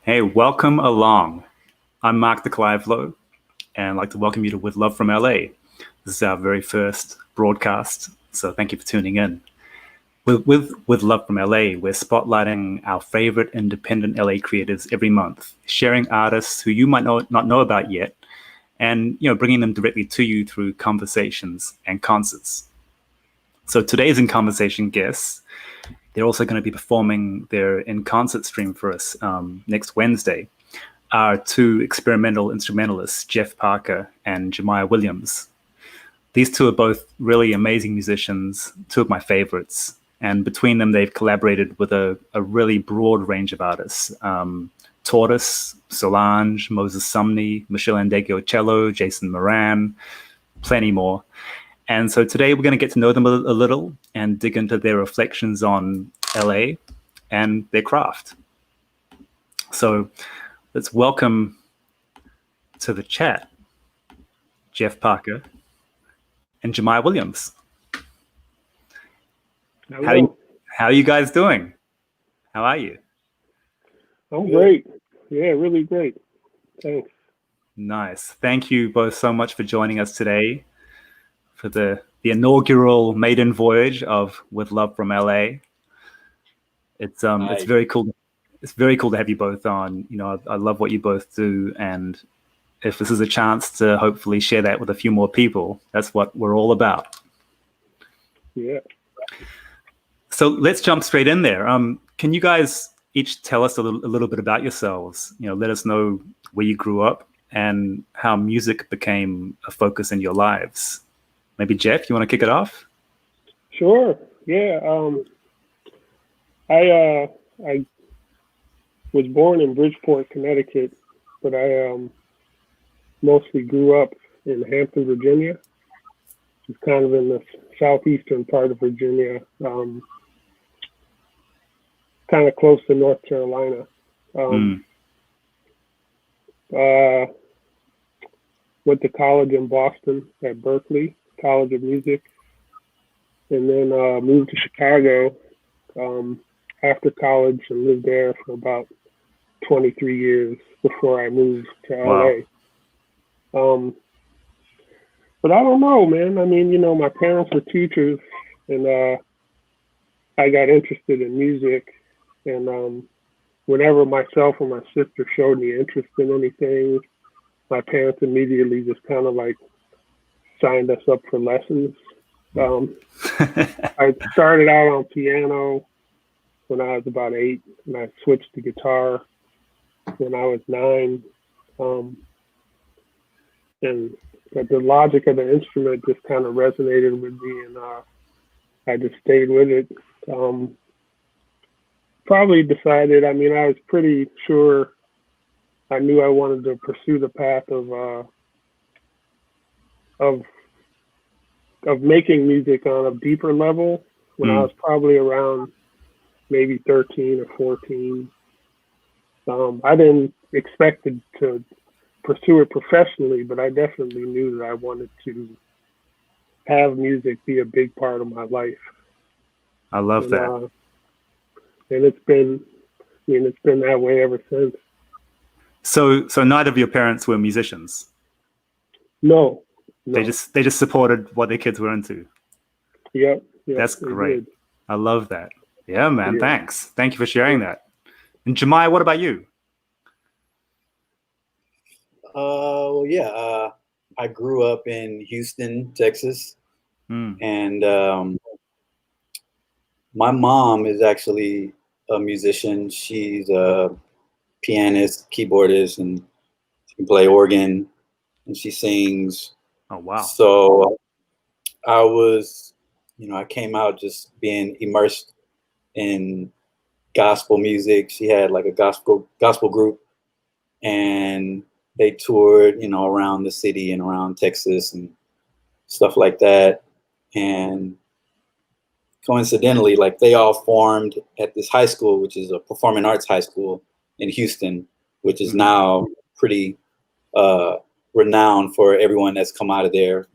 Hey, welcome along. I'm Mark the Clivelo, and I'd like to welcome you to With Love from LA. This is our very first broadcast, so thank you for tuning in. With Love from LA, we're spotlighting our favorite independent LA creators every month, sharing artists who you might not know about yet, and bringing them directly to you through conversations and concerts. So today's in conversation guests, they're also going to be performing their in concert stream for us next Wednesday. Are two experimental instrumentalists, Jeff Parker and Jamire Williams. These two are both really amazing musicians, two of my favorites. And between them, they've collaborated with a really broad range of artists. Tortoise, Solange, Moses Sumney, Michelle Andegio-Cello, Jason Moran, plenty more. And so today we're going to get to know them a little and dig into their reflections on LA and their craft. So let's welcome to the chat Jeff Parker and Jamire Williams. Hello. How are you guys doing? How are you? I'm great. Yeah, really great. Thanks. Nice. Thank you both so much for joining us today for the inaugural maiden voyage of With Love from LA. It's very cool. It's very cool to have you both on. I love what you both do, and if this is a chance to hopefully share that with a few more people, that's what we're all about. Yeah. So let's jump straight in there. Can you guys each tell us a little bit about yourselves? Let us know where you grew up and how music became a focus in your lives. Maybe Jeff, you want to kick it off? Sure. Yeah. I was born in Bridgeport, Connecticut, but I mostly grew up in Hampton, Virginia. It's kind of in the southeastern part of Virginia, kind of close to North Carolina. Went to college in Boston at Berkeley College of Music, and then moved to Chicago after college and lived there for about 23 years before I moved to LA. Wow. But I don't know, man. I mean, my parents were teachers, and I got interested in music. And whenever myself or my sister showed me interest in anything, my parents immediately just kind of like signed us up for lessons. I started out on piano when I was about 8, and I switched to guitar when I was 9. And the logic of the instrument just kind of resonated with me, and I just stayed with it. Probably decided, I was pretty sure I knew I wanted to pursue the path of making music on a deeper level when I was probably around maybe 13 or 14. I didn't expect to pursue it professionally, but I definitely knew that I wanted to have music be a big part of my life. I love that. And it's been that way ever since. So neither of your parents were musicians? No. They just supported what their kids were into. Yep. That's great. I love that. Yeah, man. Yeah. Thanks. Thank you for sharing that. And Jamire, what about you? I grew up in Houston, Texas, and my mom is actually a musician. She's a pianist, keyboardist, and she can play organ, and she sings. Oh, wow. So I was, I came out just being immersed in gospel music. She had like a gospel group, and they toured, around the city and around Texas and stuff like that. And coincidentally, like they all formed at this high school, which is a performing arts high school in Houston, which is now pretty renowned for everyone that's come out of there,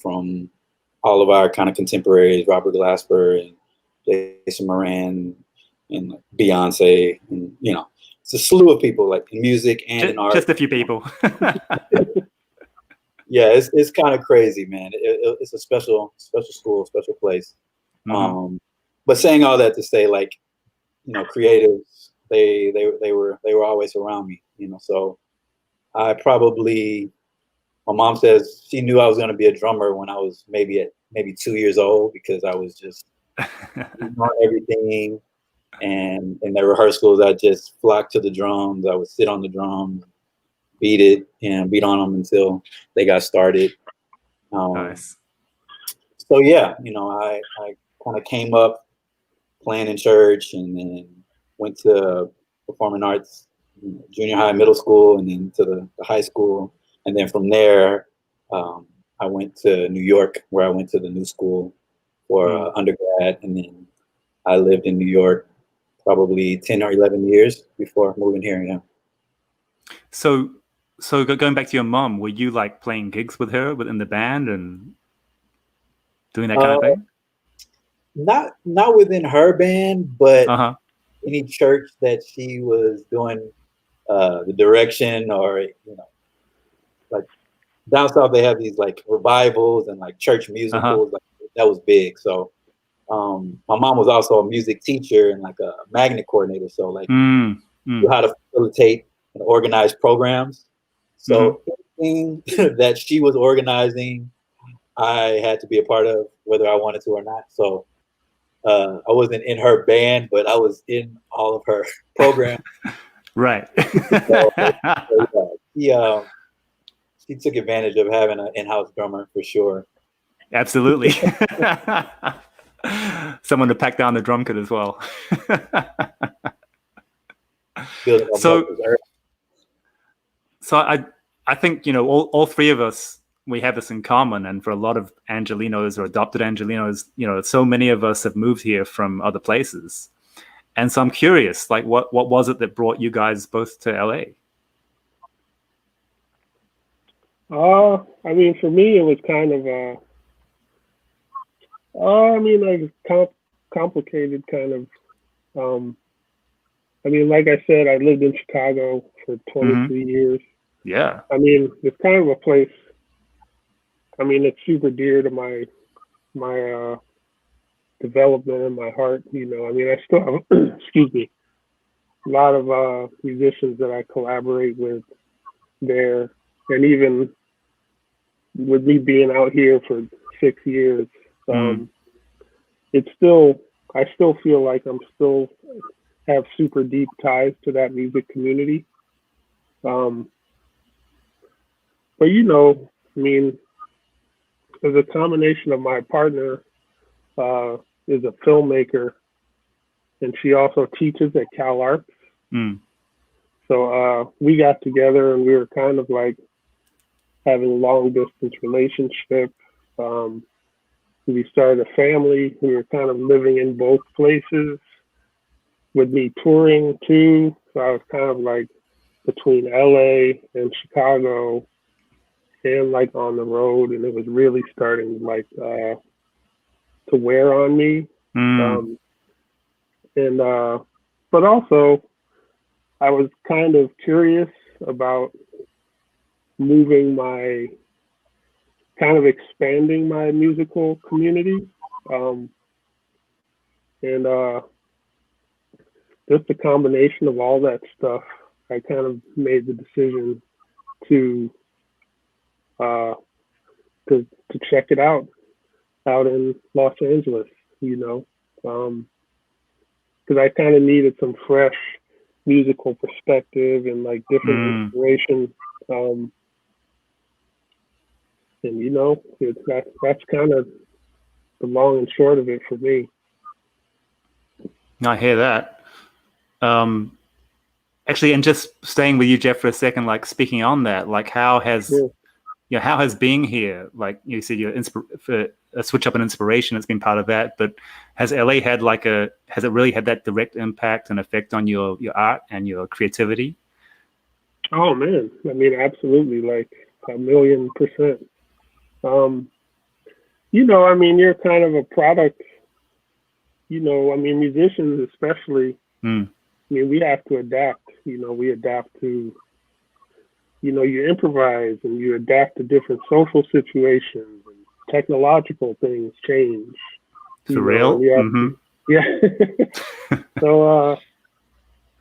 from all of our kind of contemporaries, Robert Glasper and Jason Moran and Beyonce, and it's a slew of people, like in music and in art. Just a few people. Yeah, it's kind of crazy, man. It's a special school, special place. Mm-hmm. But saying all that to say, like, you know, creatives, they were always around me, you know. So I probably, my mom says she knew I was going to be a drummer when I was maybe 2 years old, because I was just on everything. And in the rehearsals, I just flocked to the drums. I would sit on the drums, beat it, and beat on them until they got started. Nice. So yeah, you know, I kind of came up playing in church, and then went to performing arts, junior high, middle school, and then to the high school. And then from there, I went to New York, where I went to the new school for undergrad. And then I lived in New York probably 10 or 11 years before moving here. Yeah. So going back to your mom, were you like playing gigs with her within the band and doing that kind of thing? Not within her band, but Uh-huh. any church that she was doing the direction, or, you know, like down south they have these like revivals and like church musicals. Like, that was big. So my mom was also a music teacher and like a magnet coordinator. So like knew how to facilitate and organize programs. So anything that she was organizing, I had to be a part of, whether I wanted to or not. So I wasn't in her band, but I was in all of her programs. Right. So, yeah, she took advantage of having an in-house drummer for sure. Absolutely. Someone to pack down the drum kit as well. So I think, you know, all three of us, we have this in common. And for a lot of Angelenos or adopted Angelenos, you know, so many of us have moved here from other places. And so I'm curious, like, what was it that brought you guys both to LA? I mean, for me, it was kind of, I mean, like complicated kind of. I mean, like I said, I lived in Chicago for 23 years. Yeah. I mean, it's kind of a place. I mean, it's super dear to my development and my heart. You know, I mean, I still have, excuse me, a lot of musicians that I collaborate with there, and even with me being out here for 6 years, it's still, I still feel like I'm still have super deep ties to that music community. But you know, I mean, there's a combination of my partner is a filmmaker, and she also teaches at Cal Arts. So we got together, and we were kind of like having a long distance relationship. We started a family. We were kind of living in both places, with me touring too. So I was kind of like between LA and Chicago, and like on the road, and it was really starting like to wear on me. But also I was kind of curious about expanding my musical community. Just a combination of all that stuff, I kind of made the decision to check it out in Los Angeles, you know, because I kind of needed some fresh musical perspective and like different inspiration. And you know, that's kind of the long and short of it for me. I hear that. Actually, and just staying with you, Jeff, for a second, like speaking on that, like how has being here, like you said, for a switch up in inspiration, it's been part of that, but has LA had has it really had that direct impact and effect on your art and your creativity? Oh man, I mean, absolutely, like 1,000,000%. You know, I mean, you're kind of a product, you know, I mean, musicians especially, mean, we have to adapt. We adapt to, you improvise and you adapt to different social situations and technological things change. For real? Mm-hmm. Yeah. So,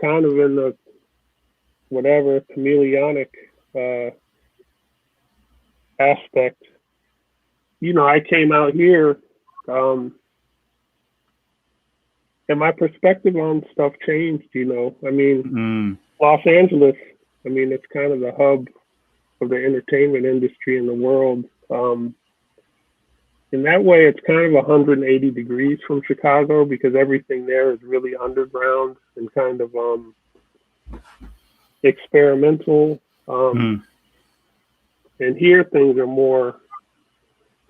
kind of in the whatever chameleonic aspect, I came out here, and my perspective on stuff changed. I mean, Los Angeles, it's kind of the hub of the entertainment industry in the world. In that way, it's kind of 180 degrees from Chicago because everything there is really underground and kind of experimental. And here things are more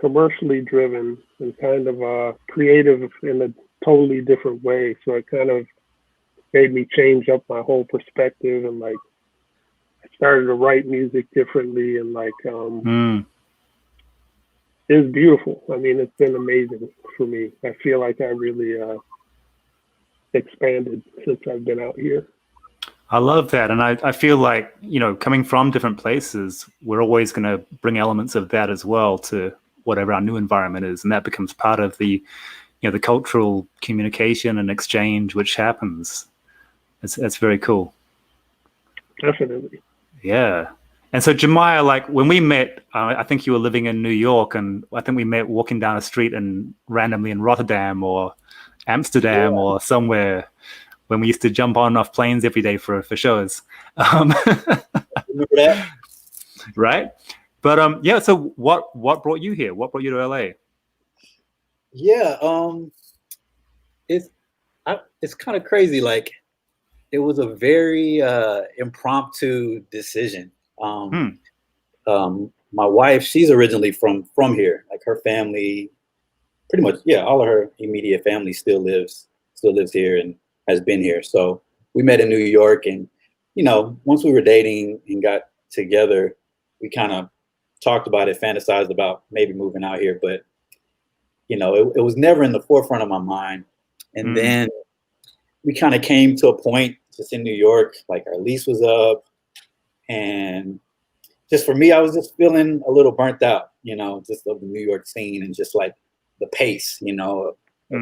commercially driven and kind of creative in a totally different way. So it kind of made me change up my whole perspective, and like I started to write music differently, and like it's beautiful. It's been amazing for me. I feel like I really expanded since I've been out here. I love that. And I feel like, coming from different places, we're always going to bring elements of that as well to whatever our new environment is. And that becomes part of the, the cultural communication and exchange which happens. It's very cool. Definitely. Yeah. And so, Jamire, like when we met, I think you were living in New York, and I think we met walking down a street and randomly in Rotterdam or Amsterdam or somewhere when we used to jump on and off planes every day for shows. Remember that? Right? But so what brought you here? What brought you to LA? Yeah, it's kind of crazy. Like, it was a very impromptu decision. My wife, she's originally from here. Like, her family, pretty much, all of her immediate family still lives here and has been here. So we met in New York, and once we were dating and got together, we kind of talked about it, fantasized about maybe moving out here, but it was never in the forefront of my mind. And then we kind of came to a point just in New York, like our lease was up, and just for me, I was just feeling a little burnt out, just of the New York scene and just like the pace, of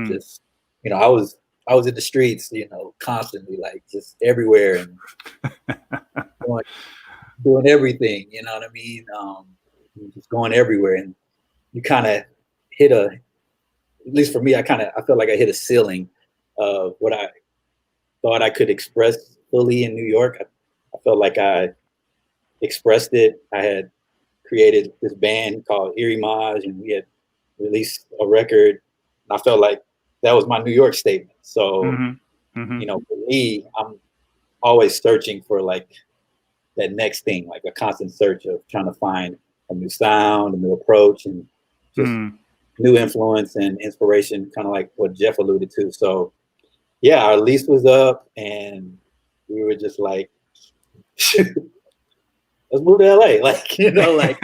just, I was in the streets, constantly, like just everywhere and doing everything, you know what I mean? Just going everywhere, and you kind of hit at least for me, I felt like I hit a ceiling of what I thought I could express fully in New York. I felt like I expressed it. I had created this band called Erie Maj, and we had released a record. And I felt like that was my New York statement. So, for me, I'm always searching for like that next thing, like a constant search of trying to find a new sound, a new approach, and just new influence and inspiration, kind of like what Jeff alluded to. So, our lease was up, and we were just like, let's move to LA. Like, we were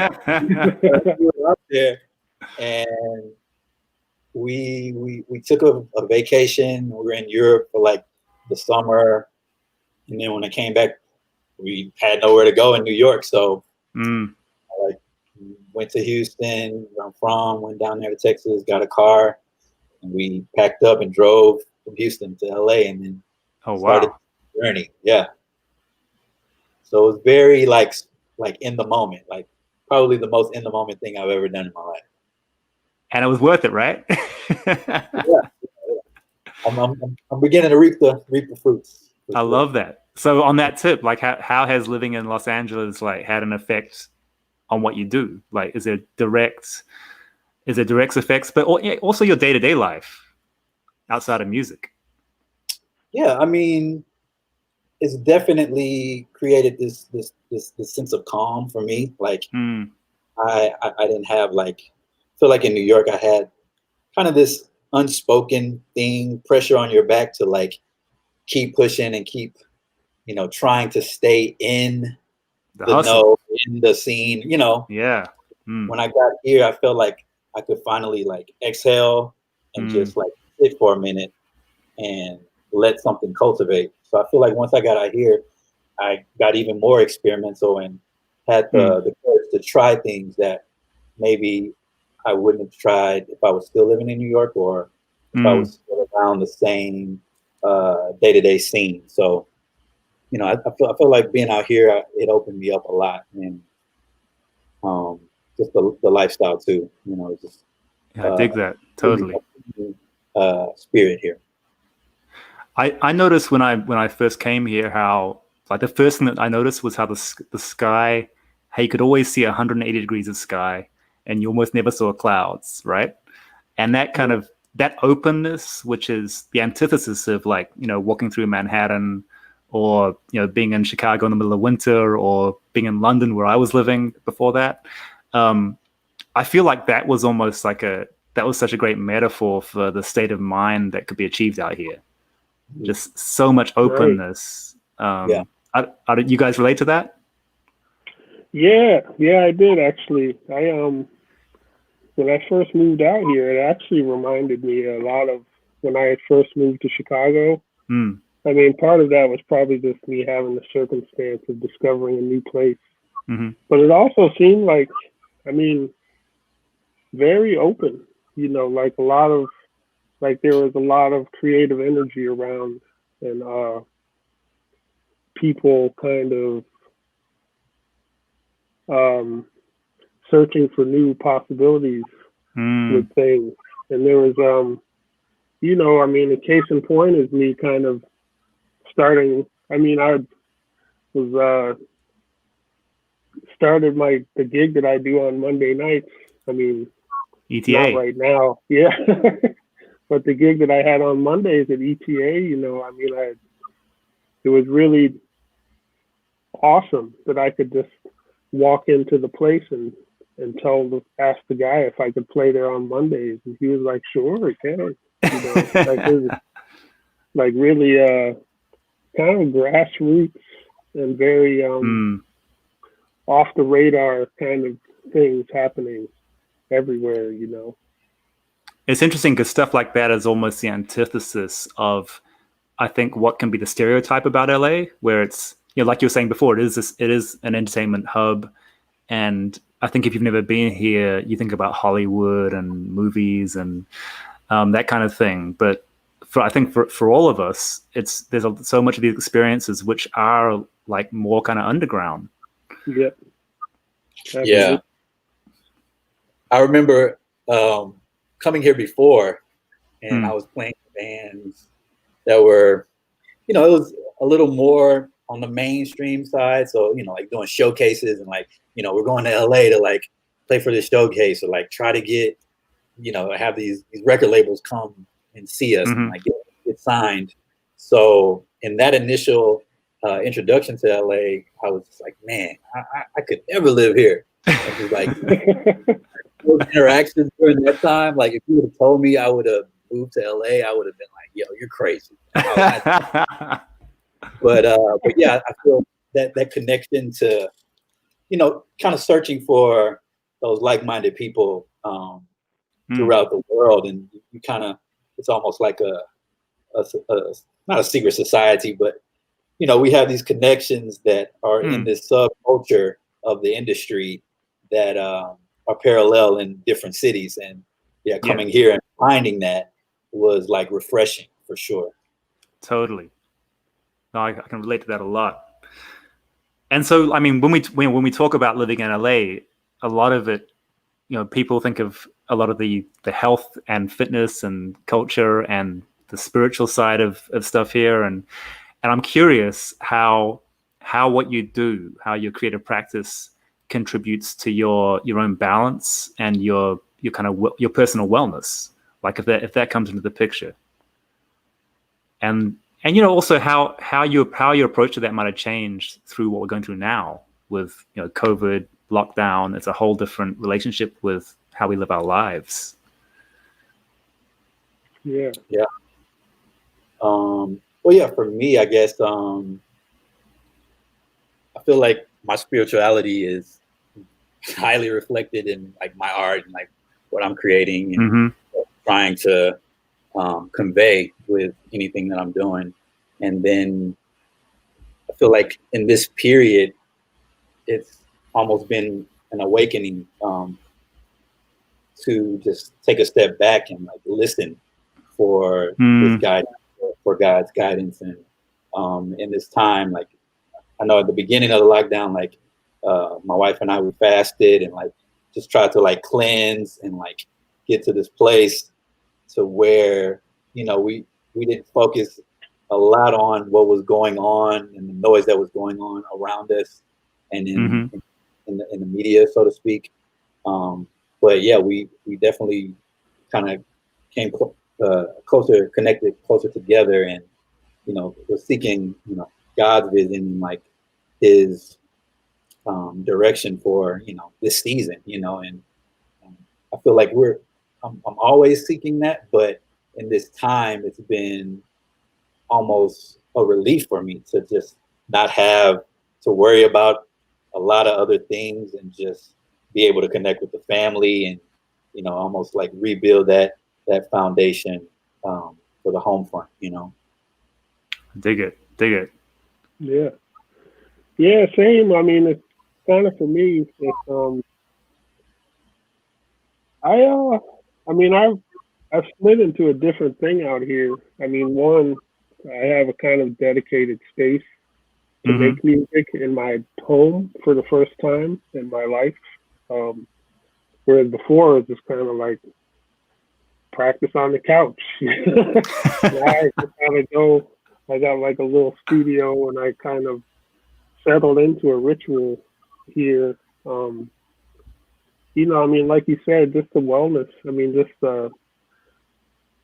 up there, and we took a vacation. We were in Europe for like the summer, and then when I came back, we had nowhere to go in New York. So I went to Houston, where I'm from, went down there to Texas, got a car, and we packed up and drove from Houston to LA, and then started the journey. Yeah. So it was very like in the moment, like probably the most in the moment thing I've ever done in my life. And it was worth it, right? I'm beginning to reap the fruits. I love that. So on that tip, like how has living in Los Angeles like had an effect on what you do? Like, is there direct effects, but also your day-to-day life outside of music? Yeah, I mean, it's definitely created this sense of calm for me. Like, I didn't have feel like in New York I had kind of this unspoken thing, pressure on your back to like keep pushing and keep, trying to stay in the know, in the scene, Yeah. When I got here, I felt like I could finally like exhale and just like sit for a minute and let something cultivate. So I feel like once I got out here, I got even more experimental and had the courage to try things that maybe I wouldn't have tried if I was still living in New York, or if I was still around the same day-to-day scene. So, you know, I feel like being out here, it opened me up a lot, and just the lifestyle too. You know, just I dig that totally. Spirit here. I noticed when I first came here how, like, the first thing that I noticed was how the sky, how you could always see 180 degrees of sky, and you almost never saw clouds, right? And that kind of, that openness, which is the antithesis of, like, you know, walking through Manhattan, or, you know, being in Chicago in the middle of winter, or being in London where I was living before that. I feel like that was almost like that was such a great metaphor for the state of mind that could be achieved out here. Just so much openness. Yeah. You guys relate to that? Yeah, I did actually. When I first moved out here, it actually reminded me a lot of when I had first moved to Chicago. I mean, part of that was probably just me having the circumstance of discovering a new place. But it also seemed like, I mean, very open, you know, like there was a lot of creative energy around, and people kind of searching for new possibilities with things. And there was, you know, I mean, a case in point is me kind of starting. I mean, I was started the gig that I do on Monday nights. I mean, ETA. not right now, yeah. But the gig that I had on Mondays at ETA, you know, I mean, it was really awesome that I could just walk into the place and ask the guy if I could play there on Mondays, and he was like, "Sure, you can." You know, like it was like really kind of grassroots and very off the radar kind of things happening everywhere, you know. It's interesting because stuff like that is almost the antithesis of, I think, what can be the stereotype about LA, where it's, you know, like you were saying before, it is an entertainment hub. And I think if you've never been here, you think about Hollywood and movies and that kind of thing. But I think for all of us, there's so much of these experiences which are like more kind of underground. Yeah. Yeah. I remember coming here before, and I was playing bands that were, you know, it was a little more on the mainstream side. So, you know, like doing showcases and, like, you know, we're going to LA to, like, play for this showcase, or, like, try to get, you know, have these record labels come and see us and, like, get signed. So in that initial introduction to LA, I was just like, man, I could never live here. And just, like, those interactions during that time, like, if you would have told me I would have moved to LA, I would have been like, yo, you're crazy. But yeah, I feel that connection to, you know, kind of searching for those like-minded people throughout the world, and you kind of, it's almost like a not a secret society, but, you know, we have these connections that are in this subculture of the industry that are parallel in different cities, and coming here and finding that was, like, refreshing for sure. Totally. No, I can relate to that a lot. And so, I mean, when we talk about living in LA, a lot of it, you know, people think of a lot of the health and fitness and culture and the spiritual side of stuff here, and I'm curious how what you do, how your creative practice contributes to your own balance and your kind of your personal wellness, like if that comes into the picture, and you know, also how your approach to that might have changed through what we're going through now with, you know, COVID, lockdown. It's a whole different relationship with how we live our lives. Yeah. Well, yeah, for me, I guess I feel like my spirituality is highly reflected in, like, my art and, like, what I'm creating and trying to convey with anything that I'm doing. And then feel like in this period, it's almost been an awakening to just take a step back and like listen for his guidance, for God's guidance. And in this time, like I know at the beginning of the lockdown, like my wife and I, we fasted and like just tried to like cleanse and like get to this place to where, you know, we didn't focus a lot on what was going on and the noise that was going on around us and in the media, so to speak. But yeah, we definitely kind of came closer together, and you know, we're seeking, you know, God's vision and like His direction for, you know, this season, you know, and I feel like I'm always seeking that, but in this time, it's been almost a relief for me to just not have to worry about a lot of other things and just be able to connect with the family and, you know, almost like rebuild that foundation for the home front, you know. Dig it. Yeah, same. I mean, it's kind of for me. It's I've slid into a different thing out here. I mean, one, I have a kind of dedicated space to make music in my home for the first time in my life. Whereas before it was just kind of like practice on the couch. Now I just kind of go. I got like a little studio, and I kind of settled into a ritual here. You know, I mean, like you said, just the wellness. I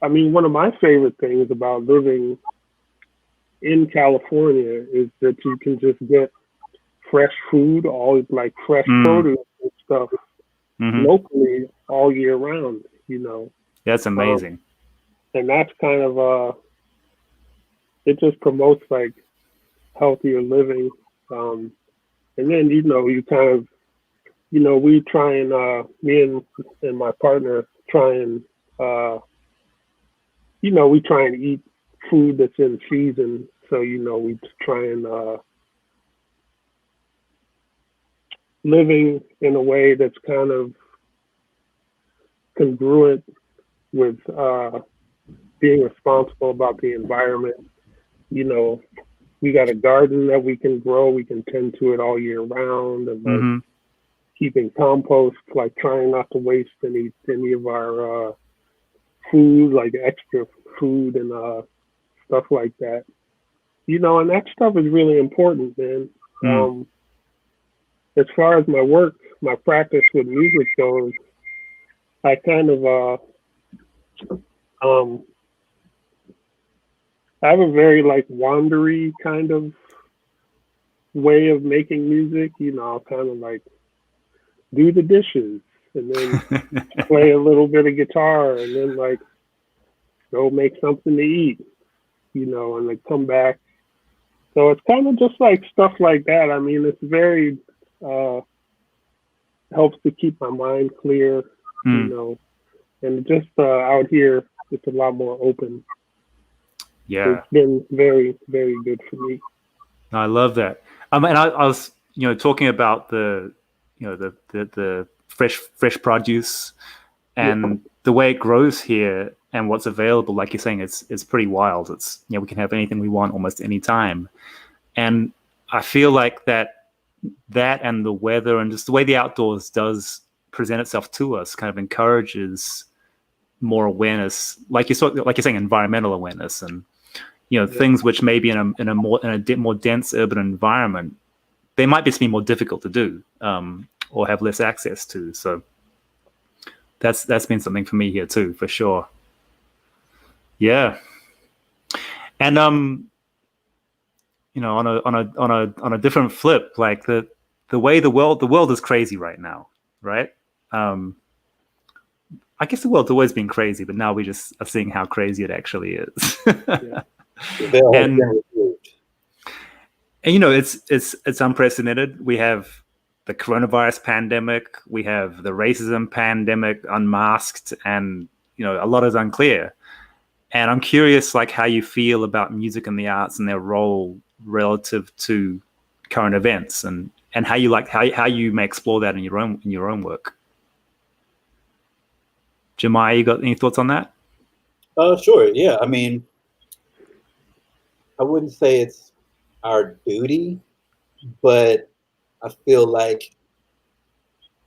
mean, one of my favorite things about living in California is that you can just get fresh food, all like fresh produce and stuff locally all year round, you know. That's amazing. And that's kind of, it just promotes like healthier living. And then, you know, you kind of, you know, we try and, me and my partner try and, you know, we try and eat food that's in season. So, you know, we try and living in a way that's kind of congruent with being responsible about the environment. You know, we got a garden that we can grow, we can tend to it all year round, and like keeping compost, like trying not to waste any of our food, like extra food and stuff like that. You know, and that stuff is really important, man. As far as my practice with music goes, I kind of I have a very like wandery kind of way of making music. You know, I'll kind of like do the dishes and then play a little bit of guitar and then like go make something to eat, you know, and like come back. So it's kind of just like stuff like that. I mean, it's very helps to keep my mind clear, you know, and just out here, it's a lot more open. Yeah. It's been very, very good for me. I love that. And I was, you know, talking about the fresh produce and the way it grows here and what's available. Like you're saying, it's pretty wild. It's, you know, we can have anything we want almost any time. And I feel like that and the weather and just the way the outdoors does present itself to us kind of encourages more awareness, like you're saying, environmental awareness, and you know, things which maybe in a more dense urban environment, they might just be more difficult to do or have less access to. So that's been something for me here too, for sure. Yeah, and you know, on a different flip, like the way the world is crazy right now, right? I guess the world's always been crazy, but now we just are seeing how crazy it actually is. And you know, it's unprecedented. We have the coronavirus pandemic, we have the racism pandemic, unmasked, and you know, a lot is unclear. And I'm curious, like, how you feel about music and the arts and their role, relative to current events, and how you may explore that in your own work. Jamire, you got any thoughts on that? Sure. Yeah. I mean, I wouldn't say it's our duty, but I feel like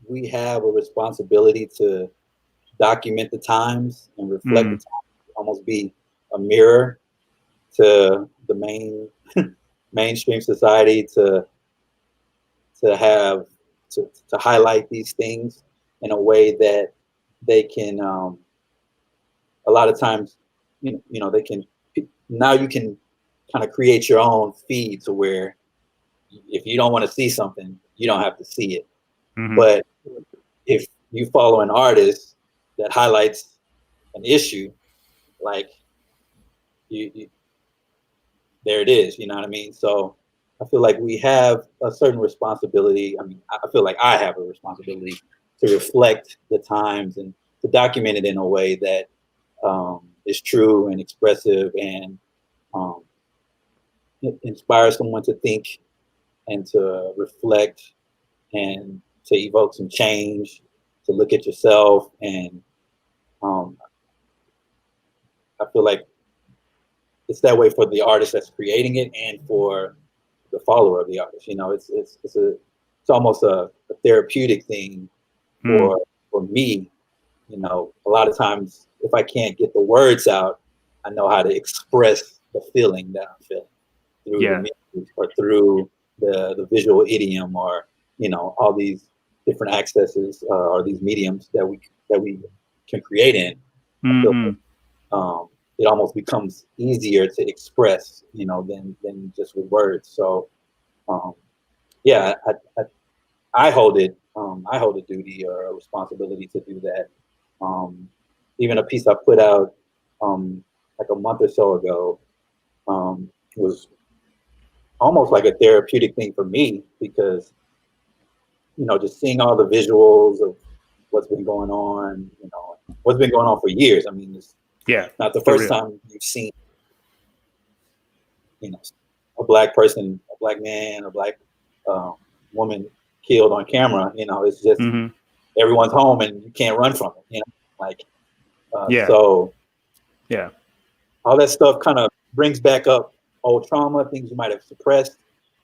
we have a responsibility to document the times and reflect the times, almost be a mirror to the mainstream society, to highlight these things in a way that they can, a lot of times, you know, they can, now you can kind of create your own feed to where if you don't want to see something, you don't have to see it. But if you follow an artist that highlights an issue, like you there it is, you know what I mean? So I feel like we have a certain responsibility. I mean, I feel like I have a responsibility to reflect the times and to document it in a way that is true and expressive and inspires someone to think and to reflect and to evoke some change, to look at yourself. And I feel like it's that way for the artist that's creating it and for the follower of the artist. You know, it's almost a therapeutic thing for me. You know, a lot of times if I can't get the words out, I know how to express the feeling that I'm feeling through the music or through the visual idiom, or, you know, all these different accesses or these mediums that we can create in. I feel like, it almost becomes easier to express, you know, than just with words. So, yeah, I hold it. I hold a duty or a responsibility to do that. Even a piece I put out like a month or so ago was almost like a therapeutic thing for me, because, you know, just seeing all the visuals of what's been going on, you know, what's been going on for years. I mean, it's not the first time you've seen, you know, a black person, a black man, a black woman killed on camera. You know, it's just everyone's home and you can't run from it. You know, like so. Yeah, all that stuff kind of brings back up old trauma, things you might have suppressed.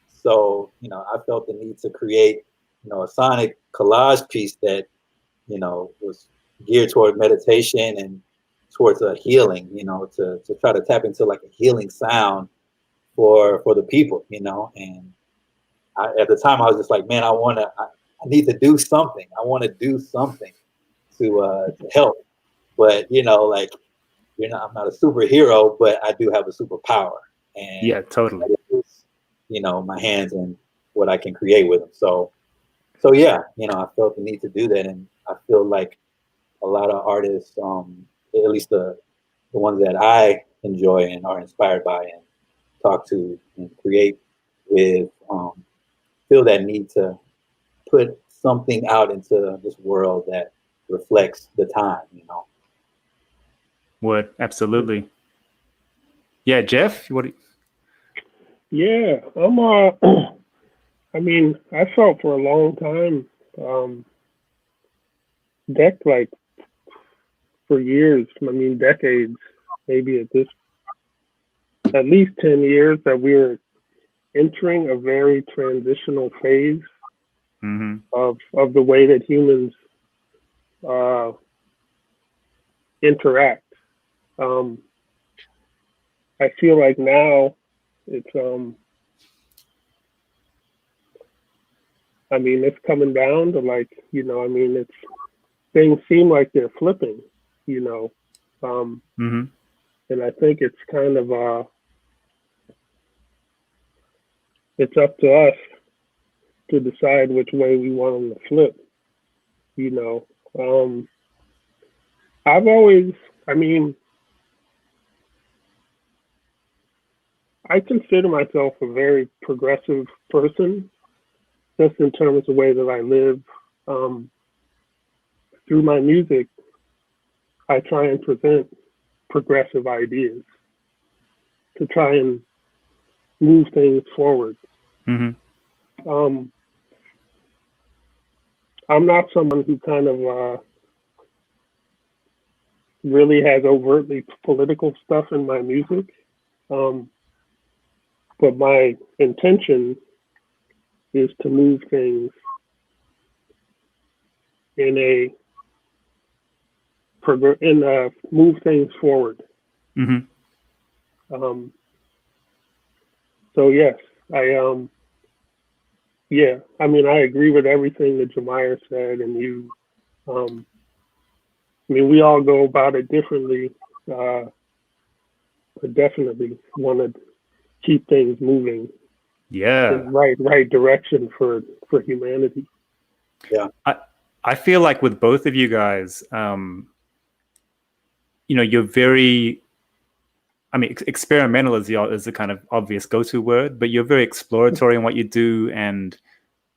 So, you know, I felt the need to create, you know, a sonic collage piece that, you know, was geared toward meditation and towards a healing, you know, to try to tap into like a healing sound for the people, you know. And at the time I was just like, man, I need to do something. I want to do something to help. But, you know, like, I'm not a superhero, but I do have a superpower. And yeah, totally. Is, you know, my hands and what I can create with them. So yeah, you know, I felt the need to do that. And I feel like a lot of artists, at least the ones that I enjoy and are inspired by and talk to and create with, feel that need to put something out into this world that reflects the time, you know. Word, absolutely. Yeah, Jeff, what? Yeah, I'm. I mean, I felt for a long time, like for years. I mean, decades, maybe at least 10 years, that we were entering a very transitional phase of the way that humans interact. I feel like now it's I mean, it's coming down to, like, you know, I mean, things seem like they're flipping, you know. And I think it's kind of it's up to us to decide which way we want them to flip, you know. I've always, I mean, I consider myself a very progressive person, just in terms of the way that I live. Through my music, I try and present progressive ideas to try and move things forward. Mm-hmm. I'm not someone who kind of really has overtly political stuff in my music, but my intention is to move things move things forward. Mm-hmm. So yes, I mean, I agree with everything that Jamire said, and you. I mean, we all go about it differently, but definitely want to keep things moving Yeah. in right direction for humanity. Yeah. I feel like with both of you guys, you're very, I mean, experimental is the kind of obvious go-to word, but you're very exploratory in what you do and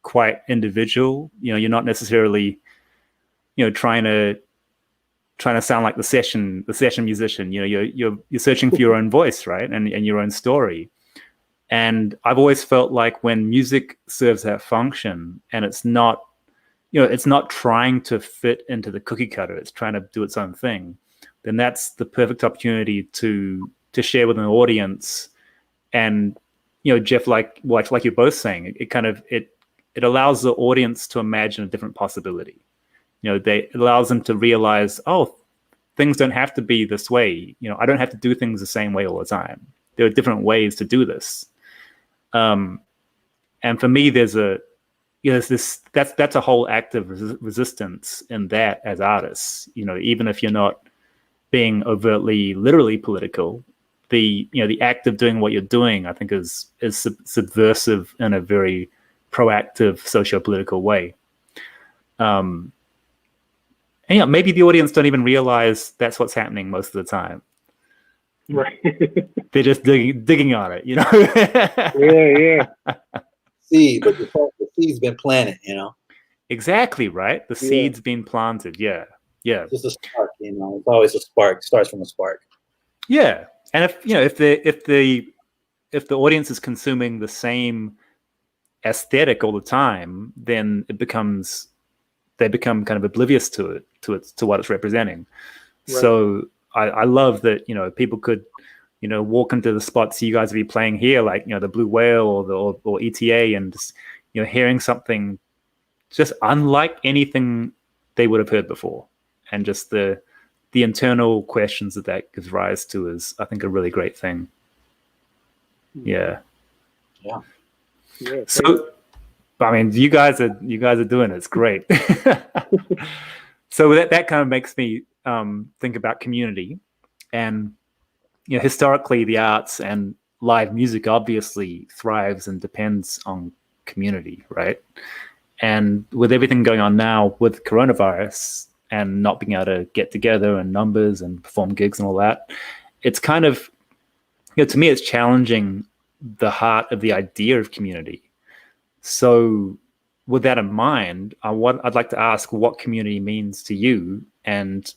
quite individual. You're not necessarily, trying to sound like the session musician. You're searching for your own voice, right, and your own story. And I've always felt like when music serves that function, and it's not, it's not trying to fit into the cookie cutter, it's trying to do its own thing, then that's the perfect opportunity to share with an audience. And Jeff, like you're both saying, it allows the audience to imagine a different possibility. It allows them to realize, oh, things don't have to be this way. I don't have to do things the same way all the time. There are different ways to do this. And for me, that's a whole act of resistance in that as artists. Even if you're not being overtly literally political, the act of doing what you're doing, I think, is subversive in a very proactive socio-political way. And maybe the audience don't even realize that's what's happening most of the time. Right. They're just digging on it, Yeah. Seed, but the seed's been planted, Exactly, right? The seed's been planted. Yeah. Just a spark, It's always a spark. It starts from a spark. Yeah, and if the audience is consuming the same aesthetic all the time, then they become kind of oblivious to what it's representing. Right. So I love that people could walk into the spots you guys would be playing here, like the Blue Whale or ETA, and just hearing something just unlike anything they would have heard before, and just the internal questions that gives rise to is, I think, a really great thing. Yeah. So, I mean, you guys are doing it. It's great. So that kind of makes me think about community, and historically, the arts and live music obviously thrives and depends on community, right? And with everything going on now with coronavirus and not being able to get together and numbers and perform gigs and all that, it's kind of, to me, it's challenging the heart of the idea of community. So with that in mind, I'd like to ask what community means to you. And,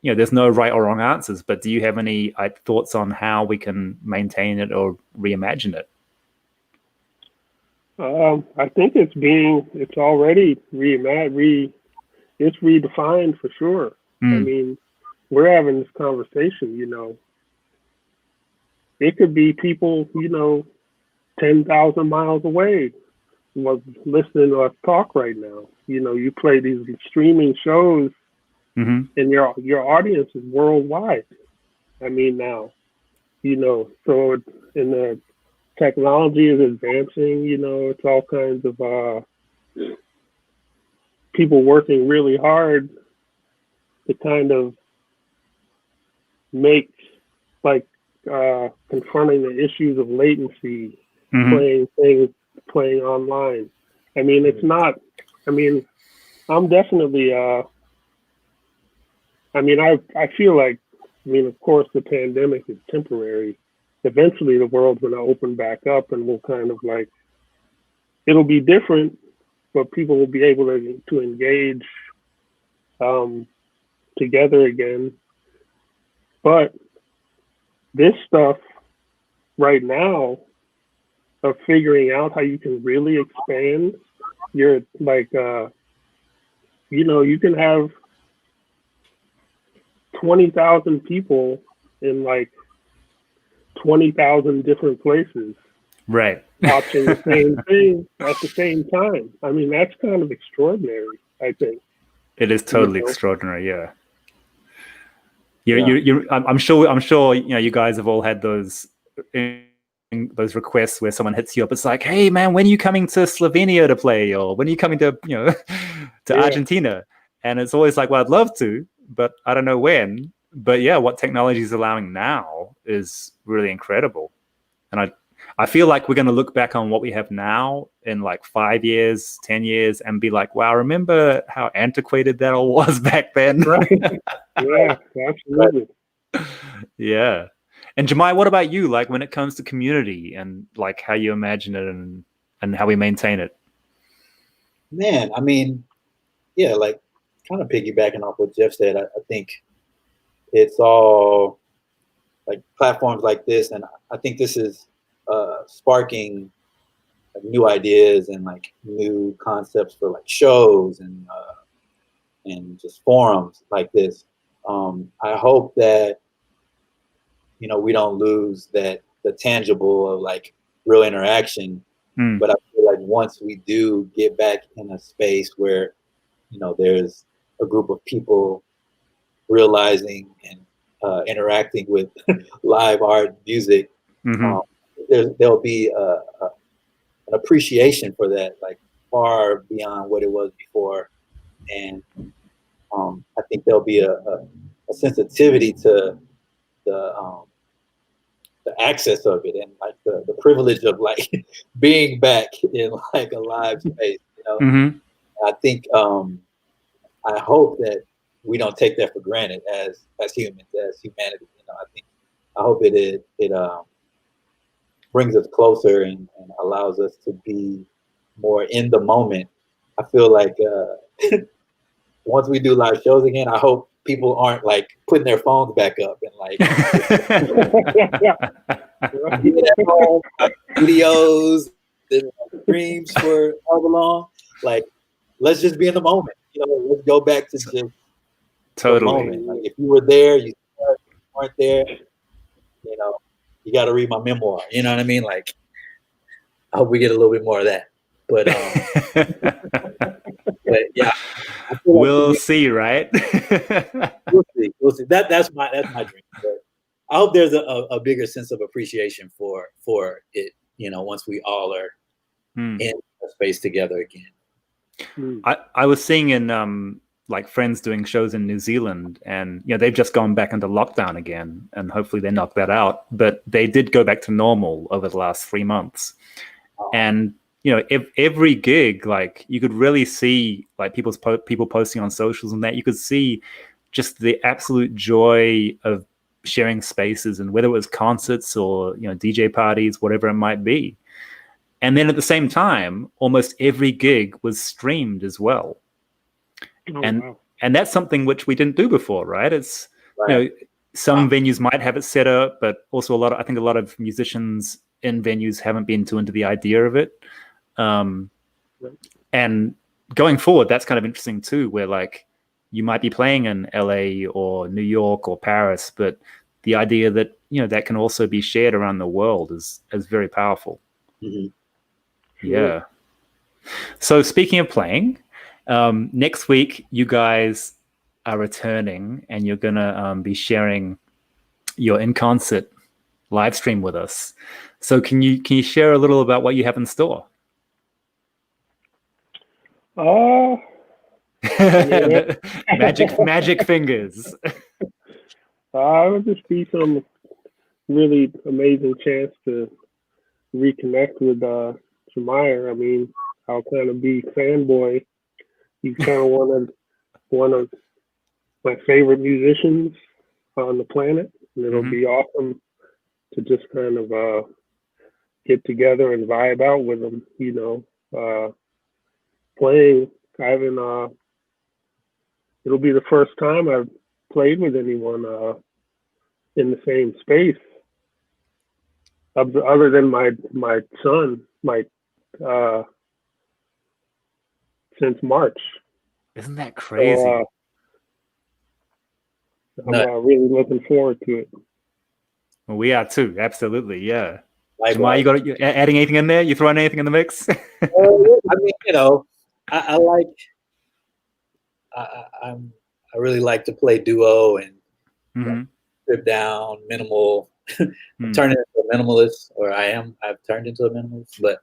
there's no right or wrong answers, but do you have any thoughts on how we can maintain it or reimagine it? I think it's already it's redefined for sure. I mean, we're having this conversation, it could be people, 10,000 miles away listening to us talk right now. You play these streaming shows, and your audience is worldwide. I mean, now, so in the technology is advancing, it's all kinds of people working really hard to kind of make, like, confronting the issues of latency, playing online. I mean, it's not, I'm definitely, I feel like, of course, the pandemic is temporary. Eventually the world's going to open back up, and we'll kind of, like, it'll be different, but people will be able to engage together again. But this stuff right now of figuring out how you can really expand your like you can have 20,000 people in like 20,000 different places Right. watching the same thing at the same time. I mean, that's kind of extraordinary, I think. It is totally extraordinary. Yeah. Yeah. I'm sure, you guys have all had those requests where someone hits you up. It's like, hey man, when are you coming to Slovenia to play? Or when are you coming to, to Argentina? And it's always like, well, I'd love to, but I don't know when. But yeah, what technology is allowing now is really incredible. And I feel like we're going to look back on what we have now in like 5 years, 10 years and be like, wow, remember how antiquated that all was back then? Right. Yeah, absolutely. Yeah. And Jamire, what about you? Like when it comes to community and like how you imagine it and how we maintain it? Man, I mean, yeah, like kind of piggybacking off what Jeff said, I think it's all like platforms like this. And I think this is sparking new ideas and like new concepts for like shows and just forums like this. I hope that we don't lose the tangible of like real interaction. But I feel like once we do get back in a space where there's a group of people realizing and interacting with live art, music, there'll be an appreciation for that, like far beyond what it was before. And I think there'll be a sensitivity to the access of it and like the privilege of like being back in like a live space. I think I hope that we don't take that for granted as humans, as humanity. I hope it brings us closer and allows us to be more in the moment. I feel like once we do live shows again, I hope people aren't like putting their phones back up and like videos and streams for however long. Like, let's just be in the moment. Let's go back to just the moment. Like, if you were there, you weren't there. You got to read my memoir. You know what I mean? Like, I hope we get a little bit more of that. But but yeah, we'll see, right? We'll see. That's my dream. But I hope there's a bigger sense of appreciation for it. Once we all are in a space together again. I was seeing in like friends doing shows in New Zealand, and they've just gone back into lockdown again, and hopefully they knock that out. But they did go back to normal over the last 3 months, and every gig, like you could really see like people posting on socials and that you could see just the absolute joy of sharing spaces, and whether it was concerts or DJ parties, whatever it might be. And then at the same time, almost every gig was streamed as well. And that's something which we didn't do before, right? It's some venues might have it set up, but also I think a lot of musicians in venues haven't been too into the idea of it. And going forward, that's kind of interesting too, where like you might be playing in LA or New York or Paris, but the idea that that can also be shared around the world is very powerful. Yeah. So speaking of playing, next week you guys are returning and you're gonna be sharing your in-concert live stream with us. So can you share a little about what you have in store? Magic fingers. It would just be some really amazing chance to reconnect with Jamire. I mean, I'll kind of be fanboy. He's kind of one of my favorite musicians on the planet, and it'll be awesome to just kind of get together and vibe out with him. Playing, it'll be the first time I've played with anyone in the same space. other than my son, since March. Isn't that crazy? So, I'm really looking forward to it. Well, we are too. Absolutely, yeah. Likewise. Jamire, you adding anything in there? You throwing anything in the mix? I mean, you know, I like. I really like to play duo and strip down, minimal. I'm turning into a minimalist, or I've turned into a minimalist, but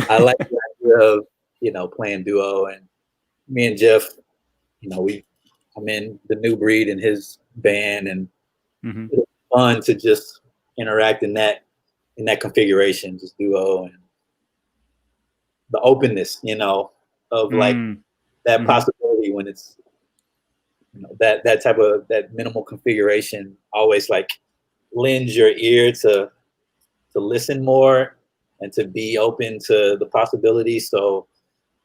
I like the idea of, you know, playing duo. And me and Jeff, you know, I'm in the New Breed in his band, and it's fun to just interact in that configuration, just duo, and the openness, you know, of like that possibility when it's, you know, that type of that minimal configuration always like lends your ear to listen more and to be open to the possibilities. So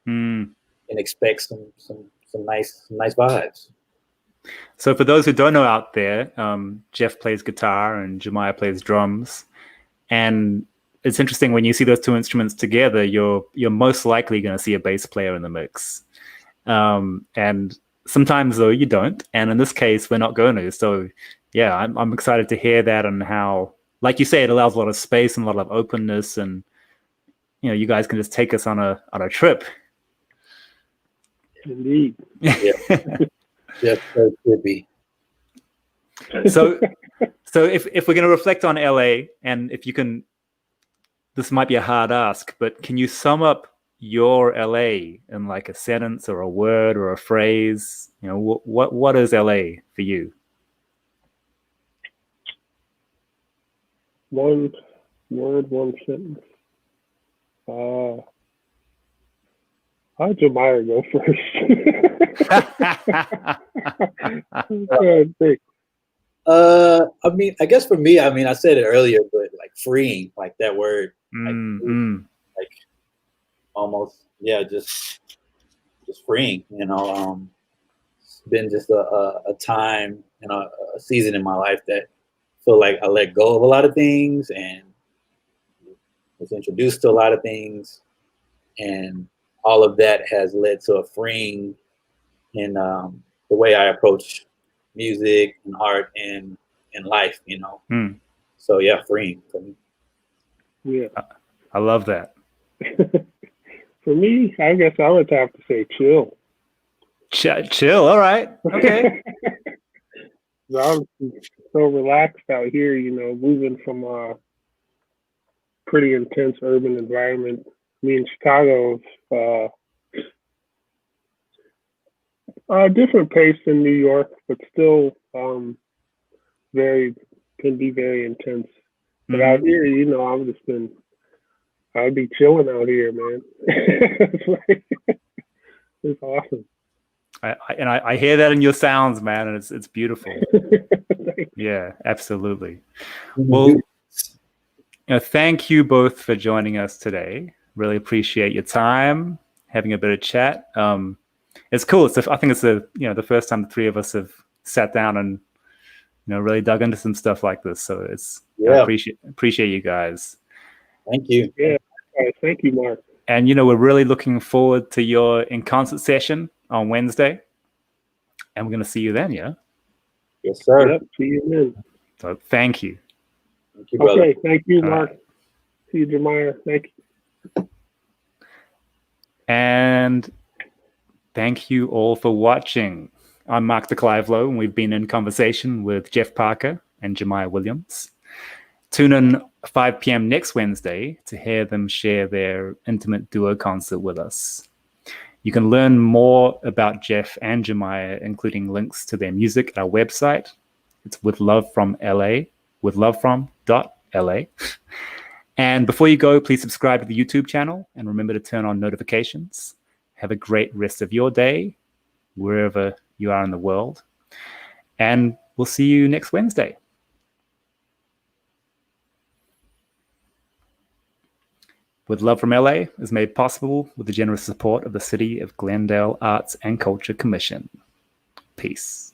and expect some nice vibes. So for those who don't know out there, Jeff plays guitar and Jamire plays drums, and it's interesting when you see those two instruments together. You're most likely going to see a bass player in the mix, and sometimes though you don't. And in this case, we're not going to. So yeah, I'm excited to hear that, and how, like you say, it allows a lot of space and a lot of openness, and you know, you guys can just take us on a trip. Indeed. Yeah. Yes, that could be. So if we're going to reflect on LA, and if you can, this might be a hard ask, but can you sum up your LA in like a sentence or a word or a phrase? You know, what is LA for you? One word, one sentence. I'll have Jamire go first. I mean, I guess for me, I mean, I said it earlier, but like freeing, like that word, like almost, yeah, just freeing, you know. It's been just a time and a season in my life that I feel like I let go of a lot of things and was introduced to a lot of things, and all of that has led to a freeing in the way I approach music and art and life, you know. So yeah, freeing for me. Yeah, I love that. For me, I guess I would have to say chill. Chill. All right. Okay. I'm so relaxed out here, you know, moving from a pretty intense urban environment. I mean, Chicago's a different pace than New York, but still can be very intense. But out here, you know, I'd be chilling out here, man. It's awesome. I hear that in your sounds, man, and it's beautiful. Yeah, absolutely. Well, you know, thank you both for joining us today. Really appreciate your time, having a bit of chat. It's cool. I think it's the first time the three of us have sat down and, you know, really dug into some stuff like this. So I appreciate you guys. Thank you. Yeah, thank you, Mark. And you know, we're really looking forward to your in concert session on Wednesday, and we're going to see you then. Yeah. Yes, sir. Yep. See you then. So thank you. Thank you, brother. Okay. Thank you, Mark. Right. See you, Jamire. Thank you. And thank you all for watching. I'm Mark the Clive Lowe, and we've been in conversation with Jeff Parker and Jamire Williams. Tune in 5 p.m. next Wednesday to hear them share their intimate duo concert with us. You can learn more about Jeff and Jamire, including links to their music at our website. It's withlovefrom.la. And before you go, please subscribe to the YouTube channel and remember to turn on notifications. Have a great rest of your day, wherever you are in the world. And we'll see you next Wednesday. With Love from LA is made possible with the generous support of the City of Glendale Arts and Culture Commission. Peace.